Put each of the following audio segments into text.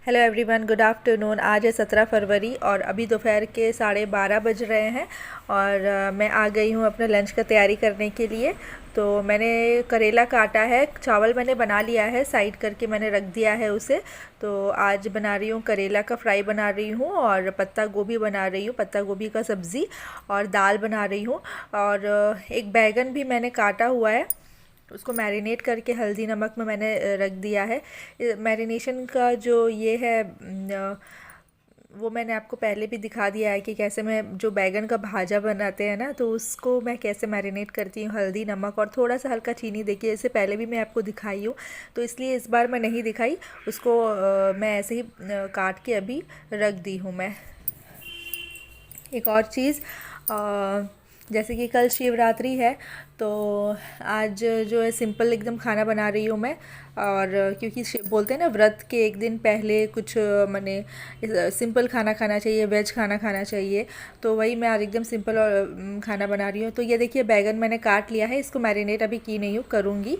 Hello everyone, good afternoon. आज है 17 फरवरी और अभी दोपहर के 12:30 बज रहे हैं और मैं आ गई हूँ अपना लंच का तैयारी करने के लिए। तो मैंने करेला काटा है, चावल मैंने बना लिया है, साइड करके मैंने रख दिया है उसे। तो आज बना रही हूँ करेला का फ्राई बना रही हूँ और पत्ता गोभी बना रही हूँ, पत्ता गोभी का सब्ज़ी और दाल बना रही हूँ। और एक बैगन भी मैंने काटा हुआ है, उसको मैरिनेट करके हल्दी नमक में मैंने रख दिया है। मैरिनेशन का जो ये है वो मैंने आपको पहले भी दिखा दिया है कि कैसे मैं जो बैगन का भाजा बनाते हैं ना, तो उसको मैं कैसे मैरिनेट करती हूँ हल्दी नमक और थोड़ा सा हल्का चीनी देखिए। इससे पहले भी मैं आपको दिखाई हूँ, तो इसलिए इस बार मैं नहीं दिखाई उसको। मैं ऐसे ही काट के अभी रख दी हूँ मैं। एक और चीज़, जैसे कि कल शिवरात्रि है, तो आज जो है सिंपल एकदम खाना बना रही हूँ मैं। और क्योंकि बोलते हैं ना, व्रत के एक दिन पहले कुछ माने सिंपल खाना खाना चाहिए, वेज खाना खाना चाहिए। तो वही मैं आज एकदम सिंपल और खाना बना रही हूँ। तो ये देखिए बैगन मैंने काट लिया है, इसको मैरिनेट अभी की नहीं हूँ, करूँगी।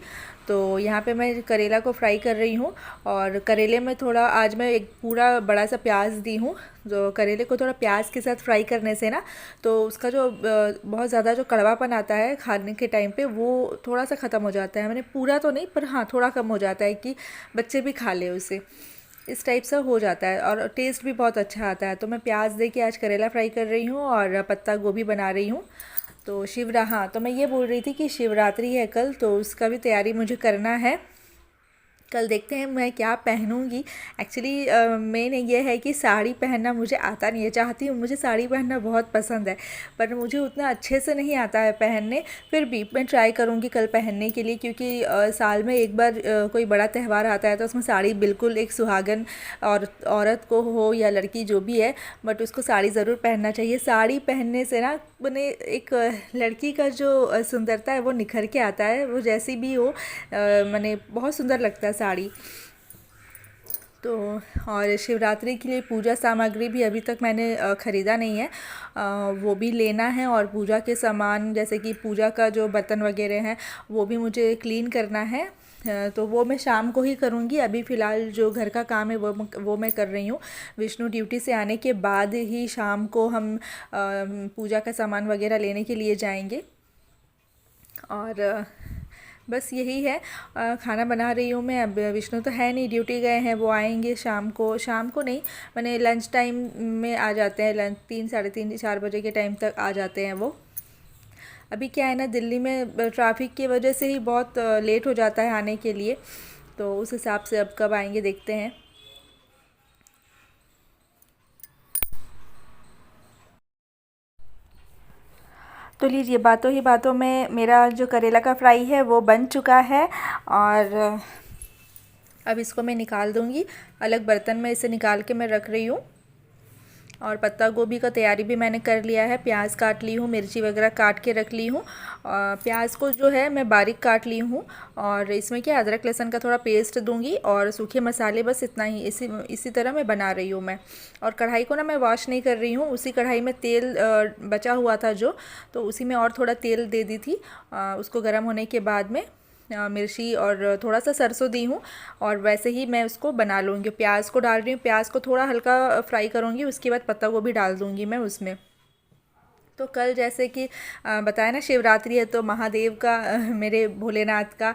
तो यहाँ पे मैं करेला को फ्राई कर रही हूँ और करेले में थोड़ा आज मैं एक पूरा बड़ा सा प्याज दी हूँ। जो करेले को थोड़ा प्याज के साथ फ्राई करने से ना, तो उसका जो बहुत ज़्यादा जो कड़वापन आता है खाने के टाइम पे, वो थोड़ा सा ख़त्म हो जाता है। मैंने पूरा तो नहीं, पर हाँ थोड़ा कम हो जाता है कि बच्चे भी खा ले उसे, इस टाइप से हो जाता है और टेस्ट भी बहुत अच्छा आता है। तो मैं प्याज दे के आज करेला फ्राई कर रही हूँ और पत्ता गोभी बना रही हूँ। तो हाँ, तो मैं ये बोल रही थी कि शिवरात्रि है कल, तो उसका भी तैयारी मुझे करना है। कल देखते हैं मैं क्या पहनूंगी। एक्चुअली मेन ये है कि साड़ी पहनना मुझे आता नहीं है। चाहती हूँ, मुझे साड़ी पहनना बहुत पसंद है, पर मुझे उतना अच्छे से नहीं आता है पहनने। फिर भी मैं ट्राई करूँगी कल पहनने के लिए, क्योंकि साल में एक बार कोई बड़ा त्यौहार आता है, तो उसमें साड़ी बिल्कुल एक सुहागन और औरत को हो या लड़की जो भी है, बट उसको साड़ी ज़रूर पहनना चाहिए। साड़ी पहनने से ना मैंने एक लड़की का जो सुंदरता है वो निखर के आता है, वो जैसी भी हो मैंने बहुत सुंदर लगता है साड़ी। तो और शिवरात्रि के लिए पूजा सामग्री भी अभी तक मैंने ख़रीदा नहीं है, वो भी लेना है। और पूजा के सामान जैसे कि पूजा का जो बर्तन वगैरह हैं, वो भी मुझे क्लीन करना है। तो वो मैं शाम को ही करूँगी। अभी फ़िलहाल जो घर का काम है वो मैं कर रही हूँ। विष्णु ड्यूटी से आने के बाद ही शाम को हम पूजा का सामान वगैरह लेने के लिए जाएंगे। और बस यही है। खाना बना रही हूँ मैं। अब विष्णु तो है नहीं, ड्यूटी गए हैं, वो आएंगे शाम को। शाम को नहीं, मैंने लंच टाइम में आ जाते हैं। लंच 3, साढ़े 3, 4 बजे के टाइम तक आ जाते हैं वो। अभी क्या है ना, दिल्ली में ट्रैफिक की वजह से ही बहुत लेट हो जाता है आने के लिए। तो उस हिसाब से अब कब आएंगे देखते हैं। तो लीजिए, बातों ही बातों में मेरा जो करेला का फ्राई है वो बन चुका है। और अब इसको मैं निकाल दूँगी, अलग बर्तन में इसे निकाल के मैं रख रही हूँ। और पत्ता गोभी का तैयारी भी मैंने कर लिया है। प्याज काट ली हूँ, मिर्ची वगैरह काट के रख ली हूँ। प्याज को जो है मैं बारीक काट ली हूँ। और इसमें क्या अदरक लहसुन का थोड़ा पेस्ट दूंगी और सूखे मसाले, बस इतना ही। इसी तरह मैं बना रही हूँ मैं। और कढ़ाई को ना मैं वॉश नहीं कर रही हूँ, उसी कढ़ाई में तेल बचा हुआ था जो, तो उसी में और थोड़ा तेल दे दी थी। उसको गर्म होने के बाद में मिर्ची और थोड़ा सा सरसों दी हूँ। और वैसे ही मैं उसको बना लूँगी। प्याज को डाल रही हूँ, प्याज को थोड़ा हल्का फ्राई करूँगी, उसके बाद पत्ता गोभी डाल दूँगी मैं उसमें। तो कल जैसे कि बताया ना शिवरात्रि है, तो महादेव का मेरे भोलेनाथ का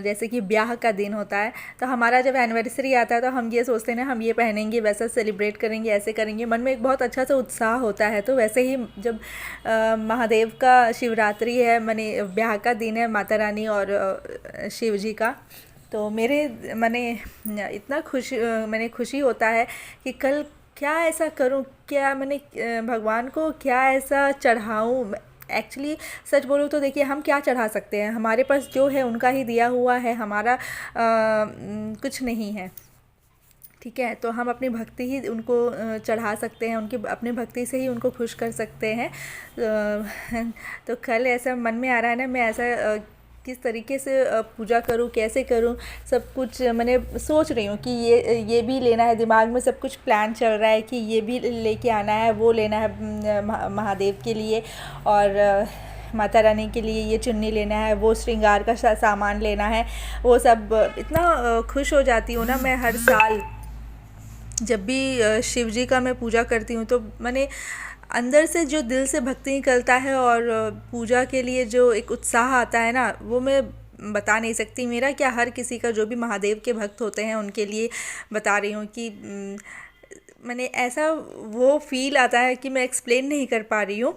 जैसे कि ब्याह का दिन होता है। तो हमारा जब एनिवर्सरी आता है, तो हम ये सोचते हैं ना, हम ये पहनेंगे, वैसा सेलिब्रेट करेंगे, ऐसे करेंगे। मन में एक बहुत अच्छा सा उत्साह होता है। तो वैसे ही जब महादेव का शिवरात्रि है, माने ब्याह का दिन है माता रानी और शिव जी का, तो मेरे मने इतना मैंने खुशी होता है कि कल क्या ऐसा करूं, क्या मैंने भगवान को क्या ऐसा चढ़ाऊं। एक्चुअली सच बोलूँ तो देखिए, हम क्या चढ़ा सकते हैं, हमारे पास जो है उनका ही दिया हुआ है, हमारा कुछ नहीं है। ठीक है, तो हम अपनी भक्ति ही उनको चढ़ा सकते हैं, उनकी अपनी भक्ति से ही उनको खुश कर सकते हैं। तो कल ऐसा मन में आ रहा है ना, मैं ऐसा किस तरीके से पूजा करूं, कैसे करूं, सब कुछ मैंने सोच रही हूँ कि ये भी लेना है। दिमाग में सब कुछ प्लान चल रहा है कि ये भी लेके आना है, वो लेना है महादेव के लिए, और माता रानी के लिए ये चुन्नी लेना है, वो श्रृंगार का सामान लेना है, वो सब। इतना खुश हो जाती हूँ ना मैं हर साल। जब भी शिव जी का मैं पूजा करती हूँ तो मैंने अंदर से जो दिल से भक्ति निकलता है और पूजा के लिए जो एक उत्साह आता है ना, वो मैं बता नहीं सकती। मेरा क्या, हर किसी का, जो भी महादेव के भक्त होते हैं उनके लिए बता रही हूँ कि मैंने ऐसा वो फील आता है कि मैं एक्सप्लेन नहीं कर पा रही हूँ।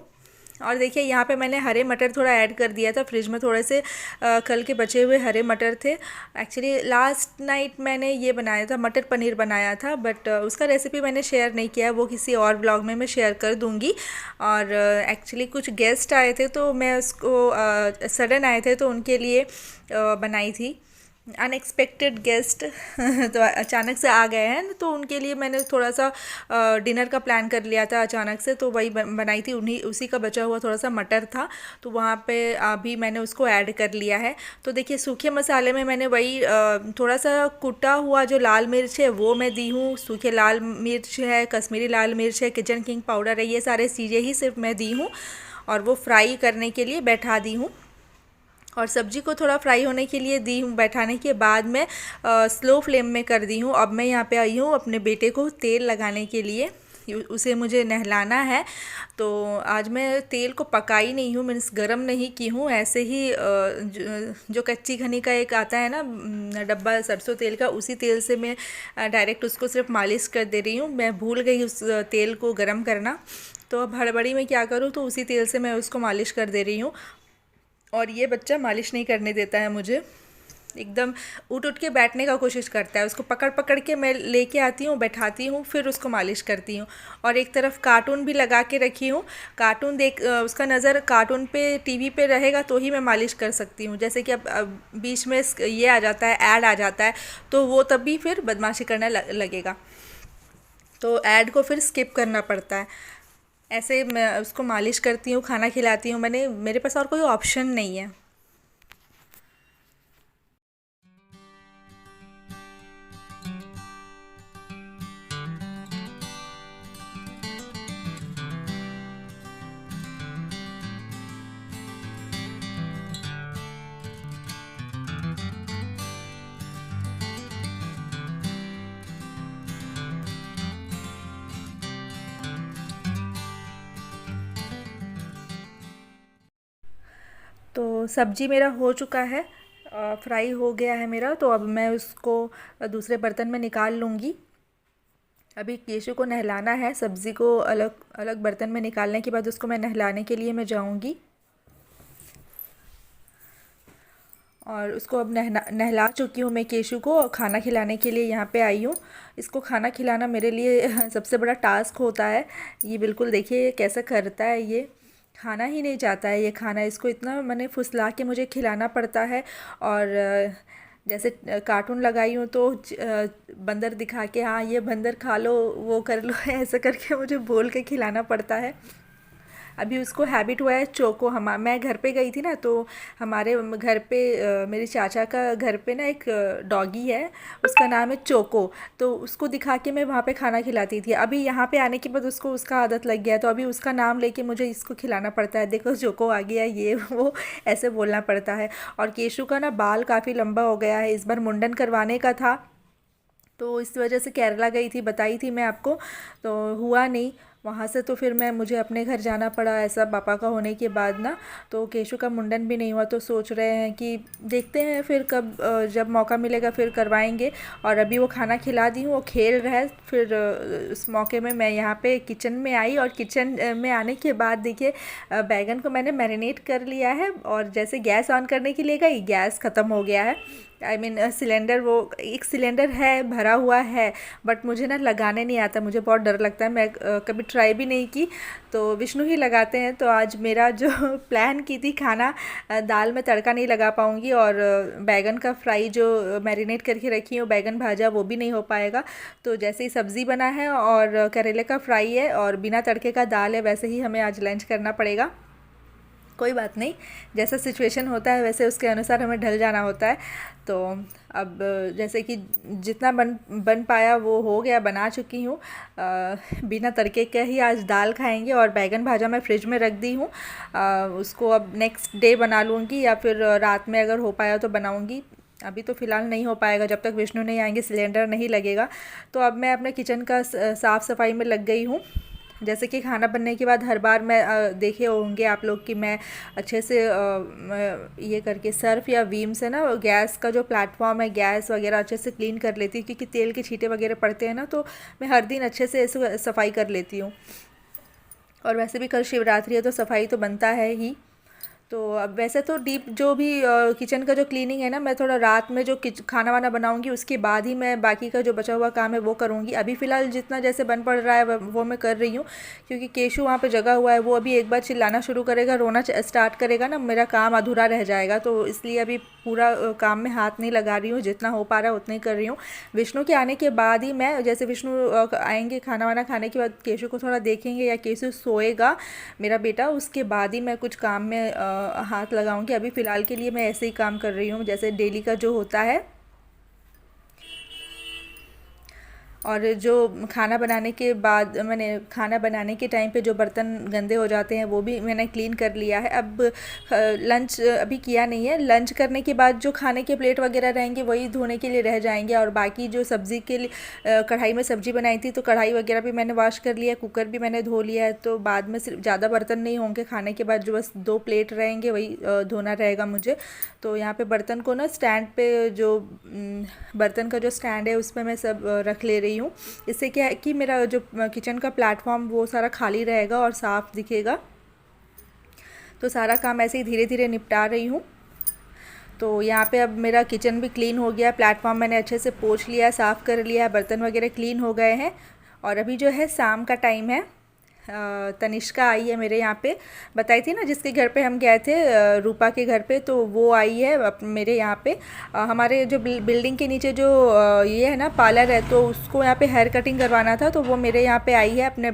और देखिए यहाँ पे मैंने हरे मटर थोड़ा ऐड कर दिया था, फ्रिज में थोड़े से कल के बचे हुए हरे मटर थे। एक्चुअली लास्ट नाइट मैंने ये बनाया था, मटर पनीर बनाया था, बट उसका रेसिपी मैंने शेयर नहीं किया है, वो किसी और ब्लॉग में मैं शेयर कर दूँगी। और एक्चुअली कुछ गेस्ट आए थे तो मैं उसको सडन आए थे तो उनके लिए बनाई थी। अनएक्सपेक्टेड गेस्ट तो अचानक से आ गए हैं, तो उनके लिए मैंने थोड़ा सा डिनर का प्लान कर लिया था अचानक से, तो वही बनाई थी। उन्हीं उसी का बचा हुआ थोड़ा सा मटर था, तो वहाँ पे अभी मैंने उसको ऐड कर लिया है। तो देखिए सूखे मसाले में मैंने वही थोड़ा सा कुटा हुआ जो लाल मिर्च है वो मैं दी हूँ, सूखे लाल मिर्च है, कश्मीरी लाल मिर्च है, किचन किंग पाउडर है, ये सारे चीज़ें ही सिर्फ मैं दी हूँ और वो फ्राई करने के लिए बैठा दी हूँ। और सब्जी को थोड़ा फ्राई होने के लिए दी हूँ, बैठाने के बाद मैं स्लो फ्लेम में कर दी हूँ। अब मैं यहाँ पे आई हूँ अपने बेटे को तेल लगाने के लिए, उसे मुझे नहलाना है। तो आज मैं तेल को पकाई नहीं हूँ, मीन्स गरम नहीं की हूँ, ऐसे ही जो कच्ची घनी का एक आता है ना डब्बा सरसों तेल का, उसी तेल से मैं डायरेक्ट उसको सिर्फ मालिश कर दे रही हूँ। मैं भूल गई उस तेल को गरम करना, तो अब हड़बड़ी में क्या करूँ, तो उसी तेल से मैं उसको मालिश कर दे रही हूँ। और ये बच्चा मालिश नहीं करने देता है मुझे, एकदम उठ उठ के बैठने का कोशिश करता है। उसको पकड़ पकड़ के मैं लेके आती हूँ, बैठाती हूँ, फिर उसको मालिश करती हूँ। और एक तरफ कार्टून भी लगा के रखी हूँ, कार्टून देख उसका नज़र कार्टून पे, टीवी पे रहेगा तो ही मैं मालिश कर सकती हूँ। जैसे कि अब बीच में ये आ जाता है, ऐड आ जाता है, तो वो तभी फिर बदमाशी करने लगेगा, तो ऐड को फिर स्किप करना पड़ता है। ऐसे मैं उसको मालिश करती हूँ, खाना खिलाती हूँ, मेरे पास और कोई ऑप्शन नहीं है। तो सब्जी मेरा हो चुका है, फ्राई हो गया है मेरा, तो अब मैं उसको दूसरे बर्तन में निकाल लूँगी। अभी केशु को नहलाना है, सब्ज़ी को अलग अलग बर्तन में निकालने के बाद उसको मैं नहलाने के लिए मैं जाऊँगी। और उसको अब नहला चुकी हूँ मैं केशु को, और खाना खिलाने के लिए यहाँ पे आई हूँ। इसको खाना खिलाना मेरे लिए सबसे बड़ा टास्क होता है। ये बिल्कुल देखिए कैसा करता है, ये खाना ही नहीं चाहता है ये खाना, इसको इतना मैंने फुसला के मुझे खिलाना पड़ता है। और जैसे कार्टून लगाई हूँ तो बंदर दिखा के, हाँ ये बंदर खा लो, वो कर लो ऐसा करके मुझे बोल के खिलाना पड़ता है। अभी उसको हैबिट हुआ है चोको, मैं घर पे गई थी ना, तो हमारे घर पे मेरे चाचा का घर पे ना एक डॉगी है, उसका नाम है चोको। तो उसको दिखा के मैं वहाँ पे खाना खिलाती थी। अभी यहाँ पे आने के बाद उसको उसका आदत लग गया है, तो अभी उसका नाम लेके मुझे इसको खिलाना पड़ता है, देखो चोको आ गया, ये वो ऐसे बोलना पड़ता है। और केशु का ना बाल काफ़ी लंबा हो गया है, इस बार मुंडन करवाने का था, तो इस वजह से केरला गई थी, बताई थी मैं आपको, तो हुआ नहीं वहाँ से। तो फिर मुझे अपने घर जाना पड़ा, ऐसा पापा का होने के बाद ना। तो केशु का मुंडन भी नहीं हुआ, तो सोच रहे हैं कि देखते हैं फिर कब जब मौका मिलेगा फिर करवाएंगे। और अभी वो खाना खिला दी हूँ, वो खेल रहा है। फिर उस मौके में मैं यहाँ पे किचन में आई, और किचन में आने के बाद देखिए बैगन को मैंने मैरिनेट कर लिया है, और जैसे गैस ऑन करने के लिए गई, गैस ख़त्म हो गया है। सिलेंडर, वो एक सिलेंडर है भरा हुआ है, बट मुझे ना लगाने नहीं आता, मुझे बहुत डर लगता है, मैं कभी ट्राई भी नहीं की, तो विष्णु ही लगाते हैं। तो आज मेरा जो प्लान की थी खाना, दाल में तड़का नहीं लगा पाऊँगी, और बैगन का फ्राई जो मैरिनेट करके रखी हूँ, बैगन भाजा, वो भी नहीं हो पाएगा। तो जैसे ही सब्ज़ी बना है और करेले का फ्राई है और बिना तड़के का दाल है, वैसे ही हमें आज लंच करना पड़ेगा। कोई बात नहीं, जैसा सिचुएशन होता है वैसे उसके अनुसार हमें ढल जाना होता है। तो अब जैसे कि जितना बन बन पाया वो हो गया, बना चुकी हूँ। बिना तड़के के ही आज दाल खाएंगे, और बैगन भाजा मैं फ्रिज में रख दी हूँ, उसको अब नेक्स्ट डे बना लूँगी, या फिर रात में अगर हो पाया तो बनाऊँगी। अभी तो फ़िलहाल नहीं हो पाएगा, जब तक विष्णु नहीं आएंगे सिलेंडर नहीं लगेगा। तो अब मैं अपने किचन का साफ़ सफाई में लग गई हूँ। जैसे कि खाना बनने के बाद हर बार मैं देखे होंगे आप लोग कि मैं अच्छे से ये करके सर्फ या वीम से ना गैस का जो प्लेटफॉर्म है, गैस वगैरह अच्छे से क्लीन कर लेती हूँ, क्योंकि तेल के छींटे वगैरह पड़ते हैं ना, तो मैं हर दिन अच्छे से इसे सफाई कर लेती हूँ। और वैसे भी कल शिवरात्रि है तो सफाई तो बनता है ही। तो अब वैसे तो डीप जो भी किचन का जो क्लीनिंग है ना, मैं थोड़ा रात में जो खाना वाना बनाऊंगी उसके बाद ही मैं बाकी का जो बचा हुआ काम है वो करूंगी। अभी फ़िलहाल जितना जैसे बन पड़ रहा है वो मैं कर रही हूँ, क्योंकि केशु वहाँ पे जगा हुआ है, वो अभी एक बार चिल्लाना शुरू करेगा, रोना स्टार्ट करेगा ना, मेरा काम अधूरा रह जाएगा। तो इसलिए अभी पूरा काम में हाथ नहीं लगा रही हूँ, जितना हो पा रहा है उतना ही कर रही हूँ। विष्णु के आने के बाद ही मैं, जैसे विष्णु आएंगे खाना वाना खाने के बाद केशु को थोड़ा देखेंगे या केशु सोएगा मेरा बेटा, उसके बाद ही मैं कुछ काम में हाथ लगाऊंगी। अभी फ़िलहाल के लिए मैं ऐसे ही काम कर रही हूँ जैसे डेली का जो होता है। और जो खाना बनाने के बाद, मैंने खाना बनाने के टाइम पे जो बर्तन गंदे हो जाते हैं वो भी मैंने क्लीन कर लिया है। अब लंच अभी किया नहीं है, लंच करने के बाद जो खाने के प्लेट वगैरह रहेंगे वही धोने के लिए रह जाएंगे। और बाकी जो सब्ज़ी के लिए कढ़ाई में सब्ज़ी बनाई थी तो कढ़ाई वगैरह भी मैंने वॉश कर लिया है, कुकर भी मैंने धो लिया है। तो बाद में सिर्फ ज़्यादा बर्तन नहीं होंगे खाने के बाद, जो बस 2 प्लेट रहेंगे वही धोना रहेगा मुझे। तो यहाँ पे बर्तन को ना स्टैंड पे, जो बर्तन का जो स्टैंड है उस पर मैं सब रख ले रही हूँ। इससे क्या है कि मेरा जो किचन का प्लेटफॉर्म वो सारा खाली रहेगा और साफ़ दिखेगा। तो सारा काम ऐसे ही धीरे धीरे निपटा रही हूँ। तो यहाँ पे अब मेरा किचन भी क्लीन हो गया, प्लेटफॉर्म मैंने अच्छे से पोंछ लिया, साफ़ कर लिया, बर्तन वगैरह क्लीन हो गए हैं। और अभी जो है शाम का टाइम है। तनिष्का आई है मेरे यहाँ पे, बताई थी ना जिसके घर पे हम गए थे, रूपा के घर पे, तो वो आई है मेरे यहाँ पे। हमारे जो बिल्डिंग के नीचे जो ये है ना पार्लर है, तो उसको यहाँ पे हेयर कटिंग करवाना था, तो वो मेरे यहाँ पे आई है, अपने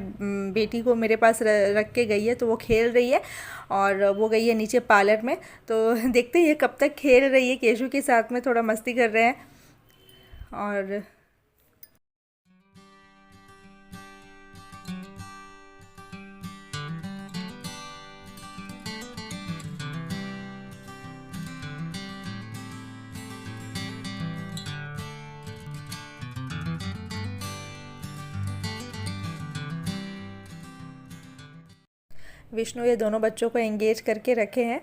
बेटी को मेरे पास रख के गई है। तो वो खेल रही है और वो गई है नीचे पार्लर में। तो देखते हैं ये कब तक खेल रही है, केशु के साथ में थोड़ा मस्ती कर रहे हैं। और विष्णु ये दोनों बच्चों को एंगेज करके रखे हैं।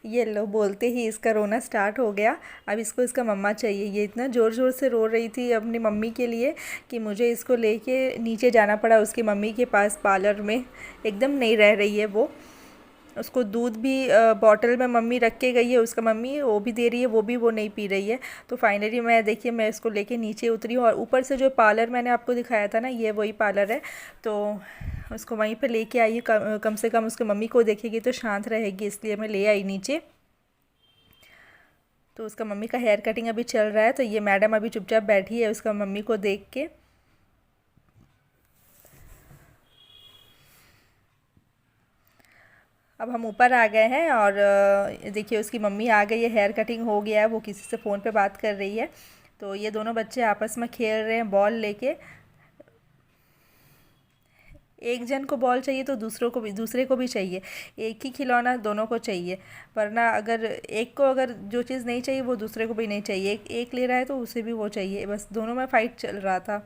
ये लो, बोलते ही इसका रोना स्टार्ट हो गया। अब इसको इसका मम्मा चाहिए। ये इतना ज़ोर ज़ोर से रो रही थी अपनी मम्मी के लिए कि मुझे इसको लेके नीचे जाना पड़ा उसकी मम्मी के पास पार्लर में। एकदम नहीं रह रही है वो। उसको दूध भी बॉटल में मम्मी रख के गई है, उसका मम्मी वो भी दे रही है, वो नहीं पी रही है। तो फाइनली मैं, देखिए, मैं इसको लेके नीचे उतरी हूँ। और ऊपर से जो पार्लर मैंने आपको दिखाया था ना, ये वही पार्लर है। तो उसको वहीं पे लेके आई, कम से कम उसकी मम्मी को देखेगी तो शांत रहेगी, इसलिए मैं ले आई नीचे। तो उसका मम्मी का हेयर कटिंग अभी चल रहा है, तो ये मैडम अभी चुपचाप बैठी है उसका मम्मी को देख के। अब हम ऊपर आ गए हैं और देखिए उसकी मम्मी आ गई है, हेयर कटिंग हो गया है, वो किसी से फ़ोन पे बात कर रही है। तो ये दोनों बच्चे आपस में खेल रहे हैं बॉल लेके। एक जन को बॉल चाहिए तो दूसरे को भी चाहिए। एक ही खिलौना दोनों को चाहिए, वरना अगर एक को अगर जो चीज़ नहीं चाहिए वो दूसरे को भी नहीं चाहिए। एक ले रहा है तो उसे भी वो चाहिए, बस दोनों में फ़ाइट चल रहा था।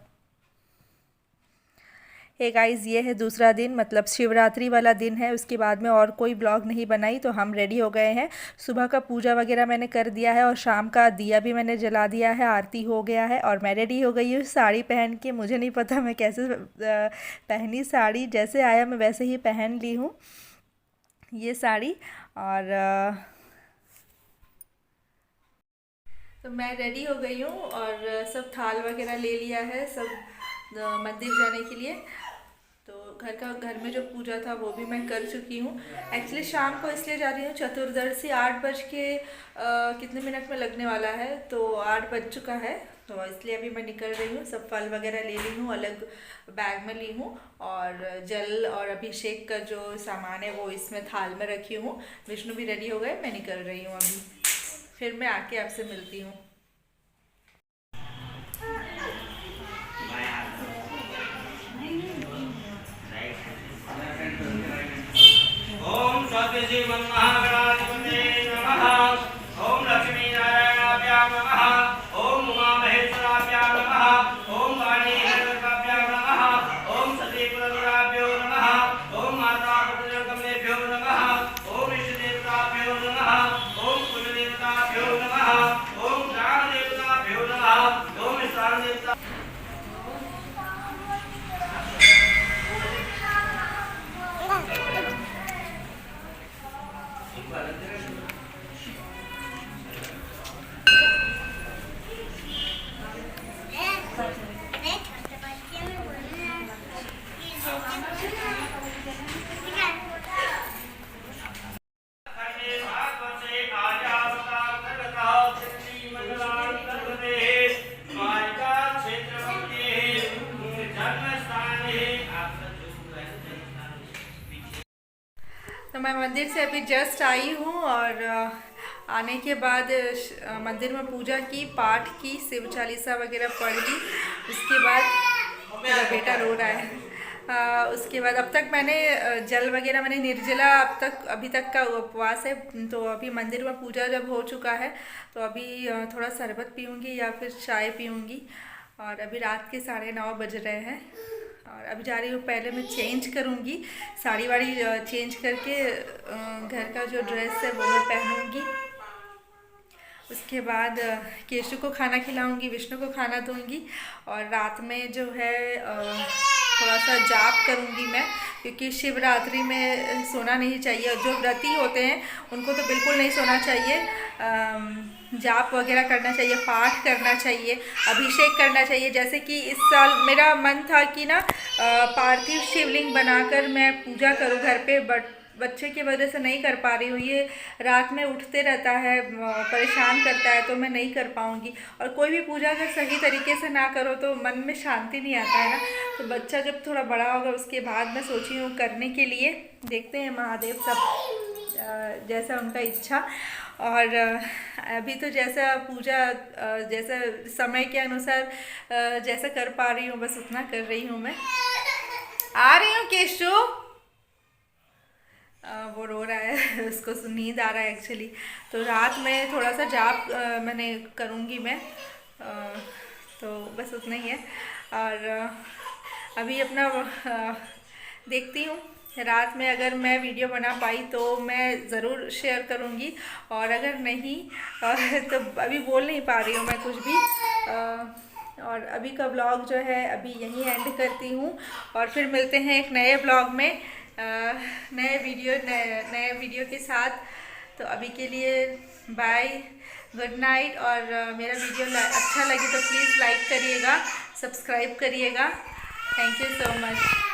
हे गाइस, ये है दूसरा दिन, मतलब शिवरात्रि वाला दिन है। उसके बाद में और कोई ब्लॉग नहीं बनाई। तो हम रेडी हो गए हैं। सुबह का पूजा वगैरह मैंने कर दिया है और शाम का दिया भी मैंने जला दिया है, आरती हो गया है। और मैं रेडी हो गई हूँ साड़ी पहन के। मुझे नहीं पता मैं कैसे पहनी साड़ी, जैसे आया मैं वैसे ही पहन ली हूँ ये साड़ी। और तो मैं रेडी हो गई हूँ और सब थाल वगैरह ले लिया है सब मंदिर जाने के लिए। तो घर में जो पूजा था वो भी मैं कर चुकी हूँ। एक्चुअली शाम को इसलिए जा रही हूँ, चतुर्दशी 8 बज के कितने मिनट में लगने वाला है, तो 8 बज चुका है। तो इसलिए अभी मैं निकल रही हूँ। सब फल वगैरह ले ली हूँ, अलग बैग में ली हूँ। और जल और अभिषेक का जो सामान है वो इसमें थाल में रखी हूँ। विष्णु भी रेडी हो गए, मैं निकल रही हूँ अभी। फिर मैं आके आपसे मिलती हूँ। ओम सत्यजीवन महागणाधिपते नमः। ओम लक्ष्मी नारायणाभ्यां तो मैं मंदिर से अभी जस्ट आई हूँ और आने के बाद मंदिर में पूजा की, पाठ की, शिव चालीसा वगैरह पढ़ ली। उसके बाद मेरा बेटा रो रहा है। उसके बाद अब तक मैंने जल वगैरह मैंने निर्जला अभी तक का उपवास है। तो अभी मंदिर में पूजा जब हो चुका है तो अभी थोड़ा शरबत पीऊँगी या फिर चाय पीऊँगी। और अभी रात के 9:30 बज रहे हैं और अभी जा रही हूँ। पहले मैं चेंज करूँगी, साड़ी वाड़ी चेंज करके घर का जो ड्रेस है वो मैं पहनूँगी। उसके बाद केशु को खाना खिलाऊंगी, विष्णु को खाना दूंगी और रात में जो है थोड़ा सा जाप करूंगी मैं, क्योंकि शिवरात्रि में सोना नहीं चाहिए। जो व्रती होते हैं उनको तो बिल्कुल नहीं सोना चाहिए। जाप वगैरह करना चाहिए, पाठ करना चाहिए, अभिषेक करना चाहिए। जैसे कि इस साल मेरा मन था कि ना पार्थिव शिवलिंग बनाकर मैं पूजा करूं घर पे, बट बच्चे की वजह से नहीं कर पा रही हूँ। ये रात में उठते रहता है, परेशान करता है, तो मैं नहीं कर पाऊँगी। और कोई भी पूजा अगर सही तरीके से ना करो तो मन में शांति नहीं आता है ना। तो बच्चा जब थोड़ा बड़ा होगा उसके बाद मैं सोची हूँ करने के लिए। देखते हैं महादेव सब जैसा उनका इच्छा। और अभी तो जैसा पूजा जैसा समय के अनुसार जैसा कर पा रही हूँ बस उतना कर रही हूँ मैं। आ रही हूँ केशु। वो रो रहा है, उसको नींद आ रहा है एक्चुअली। तो रात में थोड़ा सा जाप मैंने करूँगी मैं, तो बस उतना ही है। और अभी अपना देखती हूँ, रात में अगर मैं वीडियो बना पाई तो मैं ज़रूर शेयर करूँगी, और अगर नहीं तो अभी बोल नहीं पा रही हूँ मैं कुछ भी। और अभी का व्लॉग जो है अभी यहीं एंड करती हूँ और फिर मिलते हैं एक नए व्लॉग में नए वीडियो के साथ। तो अभी के लिए बाय, गुड नाइट। और मेरा वीडियो अच्छा लगे तो प्लीज़ लाइक करिएगा, सब्सक्राइब करिएगा। Thank you so much.